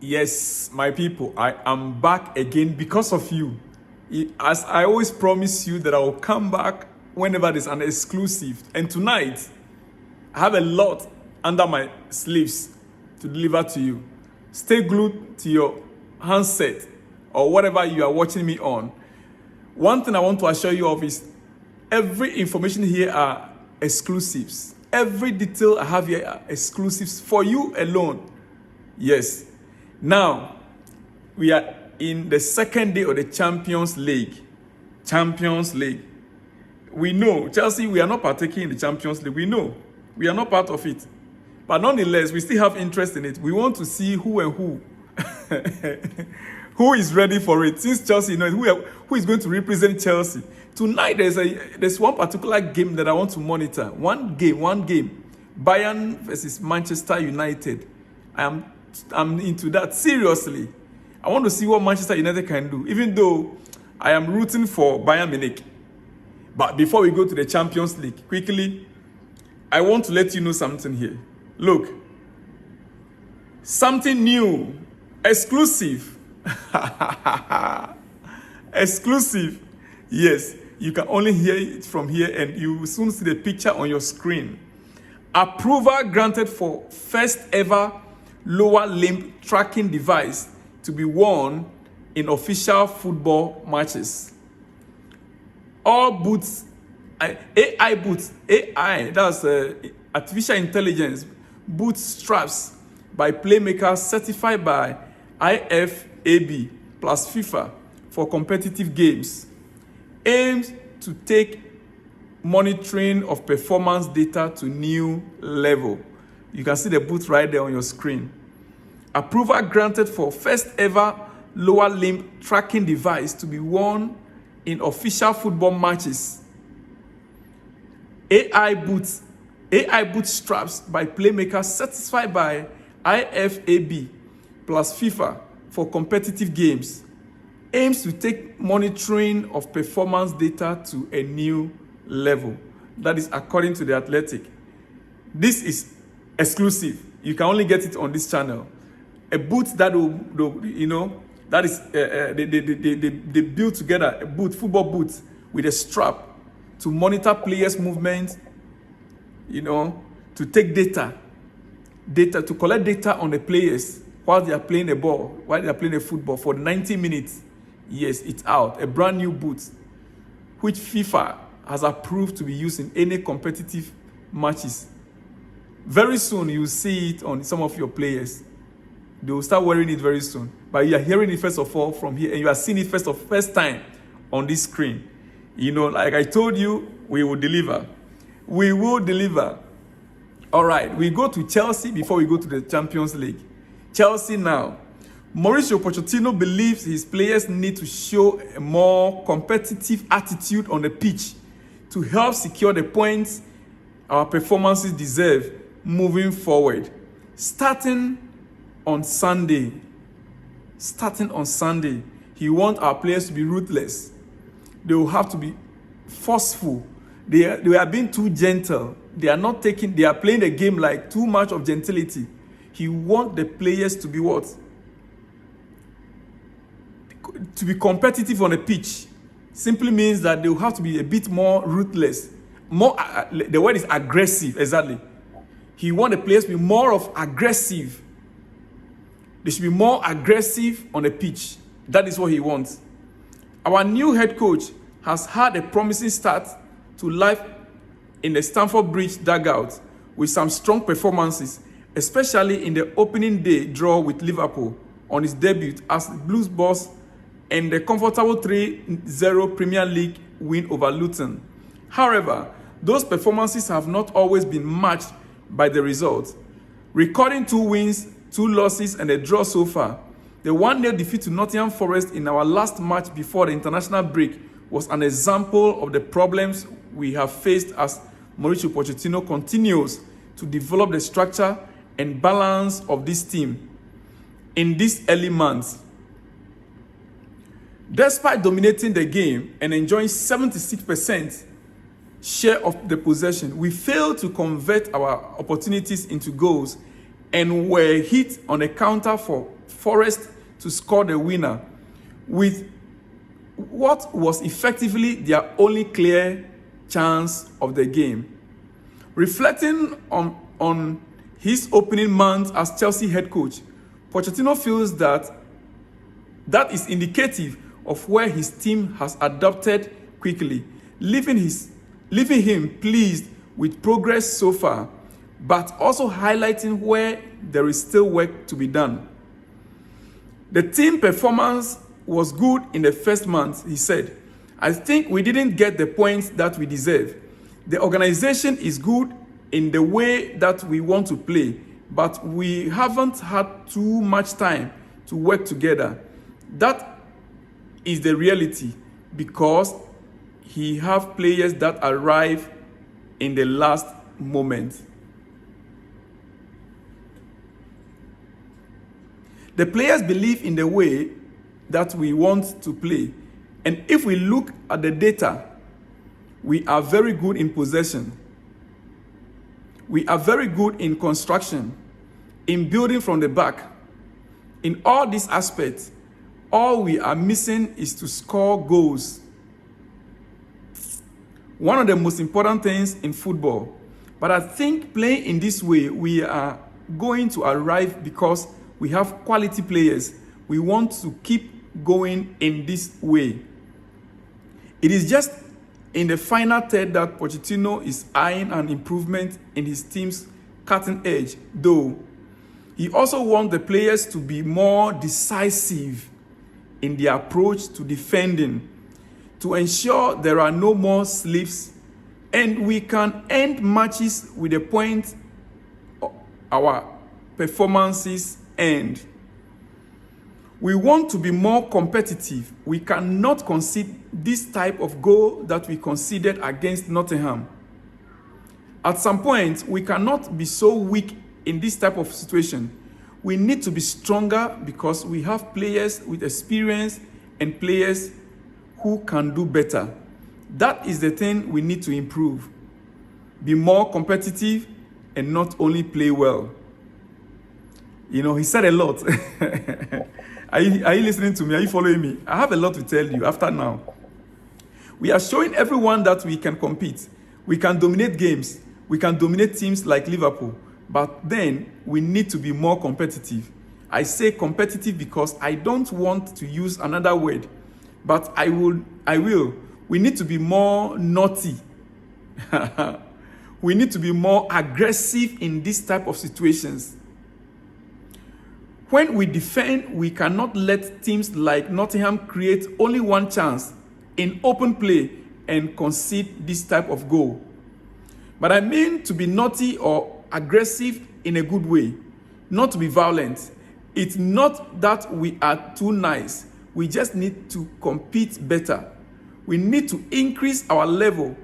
Yes, my people, I am back again because of you. As I always promise you that I will come back whenever there's an exclusive. And tonight, I have a lot under my sleeves to deliver to you. Stay glued to your handset or whatever you are watching me on. One thing I want to assure you of is every information here are exclusives. Every detail I have here are exclusives for you alone. Yes. Now, we are in the second day of the Champions League. Champions League. We know, Chelsea, we are not partaking in the Champions League. We know. We are not part of it. But nonetheless, we still have interest in it. We want to see who and who. Who is ready for it. Since Chelsea knows who is going to represent Chelsea. Tonight, there's one particular game that I want to monitor. One game. Bayern versus Manchester United. I'm into that, seriously. I want to see what Manchester United can do, even though I am rooting for Bayern Munich. But before we go to the Champions League, quickly, I want to let you know something here. Look, something new, exclusive. Exclusive. Yes, you can only hear it from here and you will soon see the picture on your screen. Approval granted for first ever lower limb tracking device to be worn in official football matches. All boots, AI boots, that's artificial intelligence, boot straps by playmakers certified by IFAB plus FIFA for competitive games, aims to take monitoring of performance data to new level. You can see the boot right there on your screen. Approval granted for first ever lower limb tracking device to be worn in official football matches. AI boot straps by playmakers certified by IFAB plus FIFA for competitive games, aims to take monitoring of performance data to a new level. That is according to The Athletic. This is exclusive. You can only get it on this channel. A boot that will that is they build together a boot, football boot with a strap to monitor players' movement, to take data to collect data on the players while they are playing a ball, while they are playing a football for 90 minutes. Yes, it's out. A brand new boot, which FIFA has approved to be used in any competitive matches. Very soon, you'll see it on some of your players. They will start wearing it very soon. But you are hearing it first of all from here, and you are seeing it first time on this screen. Like I told you, we will deliver. We will deliver. All right, we go to Chelsea before we go to the Champions League. Chelsea now. Mauricio Pochettino believes his players need to show a more competitive attitude on the pitch to help secure the points our performances deserve moving forward. Starting on Sunday, he wants our players to be ruthless. They will have to be forceful. They are being too gentle. They are playing the game like too much of gentility. He wants the players to be what? To be competitive on the pitch. Simply means that they will have to be a bit more ruthless. The word is aggressive, exactly. He wants the players to be more of aggressive. They should be more aggressive on the pitch. That is what he wants. Our new head coach has had a promising start to life in the Stamford Bridge dugout with some strong performances, especially in the opening day draw with Liverpool on his debut as Blues boss and the comfortable 3-0 Premier League win over Luton. However, those performances have not always been matched by the results. Recording 2 wins, 2 losses and a draw so far, the 1-0 defeat to Nottingham Forest in our last match before the international break was an example of the problems we have faced as Mauricio Pochettino continues to develop the structure and balance of this team in these early months. Despite dominating the game and enjoying 76% share of the possession, we failed to convert our opportunities into goals and were hit on a counter for Forest to score the winner with what was effectively their only clear chance of the game. Reflecting on his opening month as Chelsea head coach, Pochettino feels that is indicative of where his team has adapted quickly, leaving him pleased with progress so far, but also highlighting where there is still work to be done. The team performance was good in the first month, he said. I think we didn't get the points that we deserve. The organization is good in the way that we want to play, but we haven't had too much time to work together. That is the reality, because he have players that arrive in the last moment. The players believe in the way that we want to play. And if we look at the data, we are very good in possession. We are very good in construction, in building from the back. In all these aspects, all we are missing is to score goals. One of the most important things in football. But I think playing in this way, we are going to arrive because we have quality players. We want to keep going in this way. It is just in the final third that Pochettino is eyeing an improvement in his team's cutting edge, though he also wants the players to be more decisive in their approach to defending, to ensure there are no more slips and we can end matches with the point our performances end. We want to be more competitive. We cannot concede this type of goal that we conceded against Nottingham. At some point, we cannot be so weak in this type of situation. We need to be stronger because we have players with experience and players who can do better. That is the thing we need to improve. Be more competitive and not only play well. You know, he said a lot. Are you listening to me? Are you following me? I have a lot to tell you after now. We are showing everyone that we can compete. We can dominate games. We can dominate teams like Liverpool. But then we need to be more competitive. I say competitive because I don't want to use another word. But I will. We need to be more naughty. We need to be more aggressive in this type of situations. When we defend, we cannot let teams like Nottingham create only one chance in open play and concede this type of goal. But I mean to be naughty or aggressive in a good way, not to be violent. It's not that we are too nice. We just need to compete better. We need to increase our level,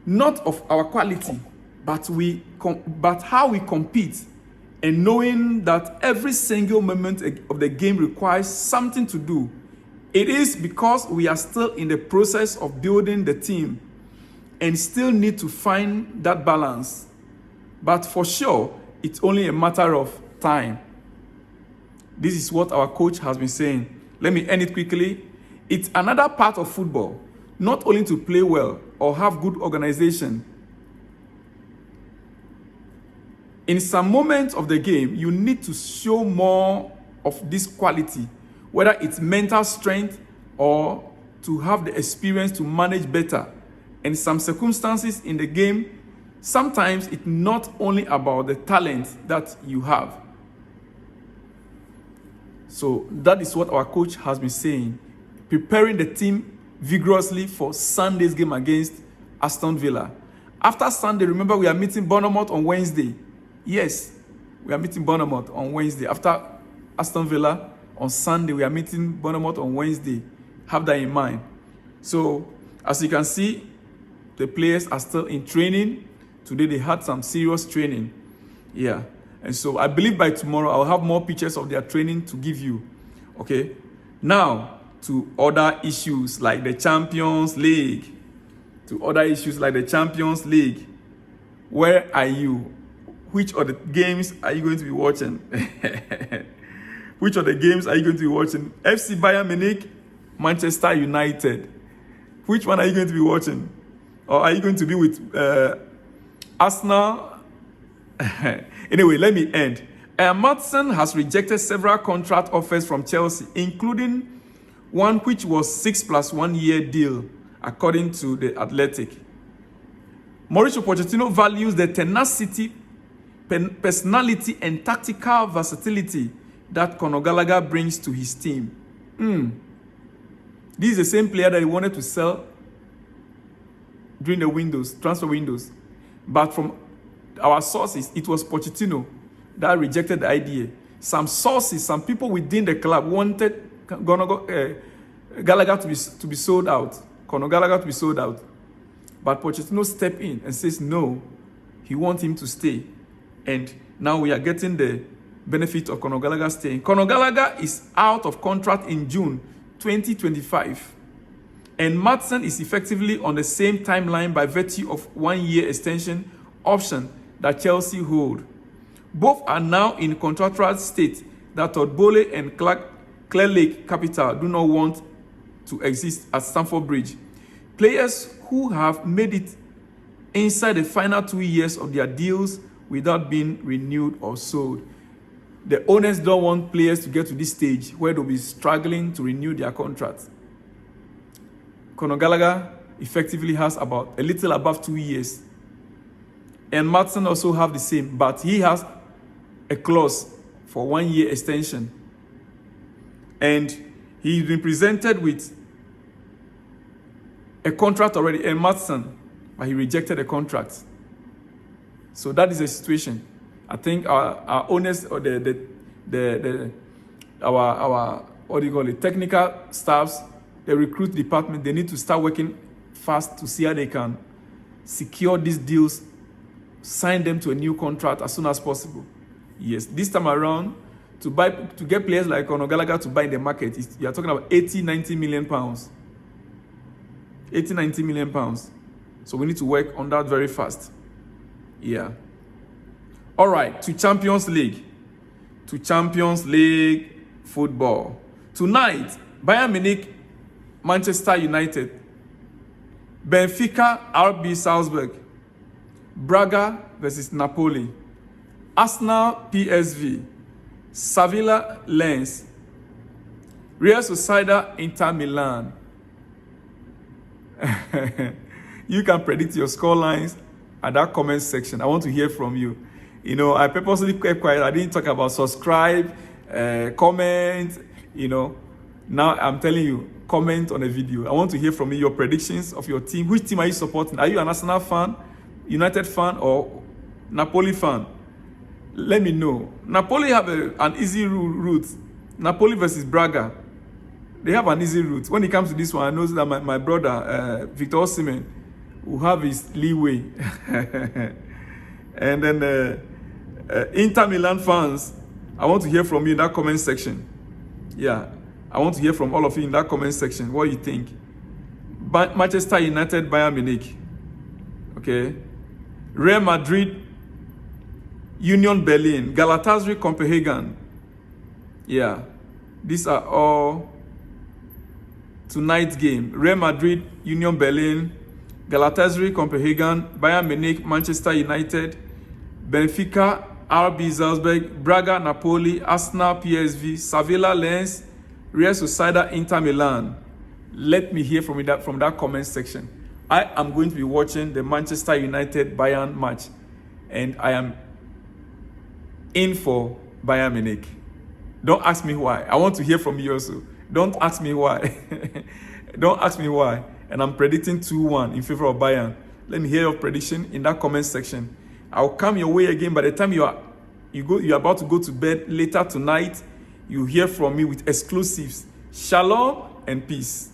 not of our quality, but how we compete. And knowing that every single moment of the game requires something to do. It is because we are still in the process of building the team and still need to find that balance. But for sure, it's only a matter of time. This is what our coach has been saying. Let me end it quickly. It's another part of football, not only to play well or have good organization. In some moments of the game, you need to show more of this quality, whether it's mental strength or to have the experience to manage better. In some circumstances in the game, sometimes it's not only about the talent that you have. So that is what our coach has been saying, preparing the team vigorously for Sunday's game against Aston Villa. After Sunday, remember we are meeting Bournemouth on Wednesday. Yes, we are meeting Bournemouth on Wednesday. After Aston Villa on Sunday, we are meeting Bournemouth on Wednesday. Have that in mind. So, as you can see, the players are still in training. Today, they had some serious training. Yeah. And so, I believe by tomorrow, I'll have more pictures of their training to give you. Okay. Now, to other issues like the Champions League. Where are you? Which of the games are you going to be watching? Which of the games are you going to be watching? FC Bayern Munich, Manchester United. Which one are you going to be watching? Or are you going to be with Arsenal? Anyway, let me end. Maatsen has rejected several contract offers from Chelsea, including one which was 6+1 year deal, according to The Athletic. Mauricio Pochettino values the tenacity, personality, and tactical versatility that Conor Gallagher brings to his team. This is the same player that he wanted to sell during the transfer windows. But from our sources, it was Pochettino that rejected the idea. Some sources, some people within the club wanted Gallagher to be sold out. Conor Gallagher to be sold out. But Pochettino stepped in and says no, he wants him to stay. And now we are getting the benefit of Conor Gallagher staying. Conor Gallagher is out of contract in June 2025. And Maatsen is effectively on the same timeline by virtue of 1 year extension option that Chelsea hold. Both are now in contractual state that Todd Bowley and Clear Lake Capital do not want to exist at Stamford Bridge. Players who have made it inside the final 2 years of their deals without being renewed or sold. The owners don't want players to get to this stage where they'll be struggling to renew their contracts. Conor Gallagher effectively has about a little above 2 years. And Maatsen also have the same, but he has a clause for 1 year extension. And he's been presented with a contract already, and Maatsen, but he rejected the contract. So that is the situation. I think our owners or our what do you call it, technical staffs, the recruit department, they need to start working fast to see how they can secure these deals, sign them to a new contract as soon as possible. Yes, this time around, to get players like Conor Gallagher to buy in the market, you are talking about 80-90 million pounds. 80-90 million pounds. So we need to work on that very fast. Yeah. All right, to Champions League. To Champions League football. Tonight, Bayern Munich, Manchester United, Benfica, RB Salzburg, Braga versus Napoli, Arsenal, PSV, Sevilla, Lens, Real Sociedad, Inter Milan. You can predict your score lines at that comment section. I want to hear from you. You know, I purposely kept quiet. I didn't talk about subscribe, comment, you know. Now I'm telling you, comment on the video. I want to hear from you your predictions of your team. Which team are you supporting? Are you an Arsenal fan, United fan, or Napoli fan? Let me know. Napoli have an easy route. Napoli versus Braga. They have an easy route. When it comes to this one, I know that my brother, Victor Osimhen, will have his leeway. And then Inter Milan fans, I want to hear from you in that comment section. Yeah, I want to hear from all of you in that comment section. What you think? Manchester United, Bayern Munich. Okay. Real Madrid, Union Berlin, Galatasaray, Copenhagen. Yeah, these are all tonight's game. Real Madrid, Union Berlin, Galatasaray, Copenhagen, Bayern Munich, Manchester United, Benfica, RB Salzburg, Braga, Napoli, Arsenal, PSV, Sevilla, Lens, Real Sociedad, Inter Milan. Let me hear from you from that comment section. I am going to be watching the Manchester United Bayern match, and I am in for Bayern Munich. Don't ask me why. I want to hear from you also. Don't ask me why. Don't ask me why. And I'm predicting 2-1 in favor of Bayern. Let me hear your prediction in that comment section. I'll come your way again by the time you're about to go to bed later tonight. You hear from me with exclusives. Shalom and peace.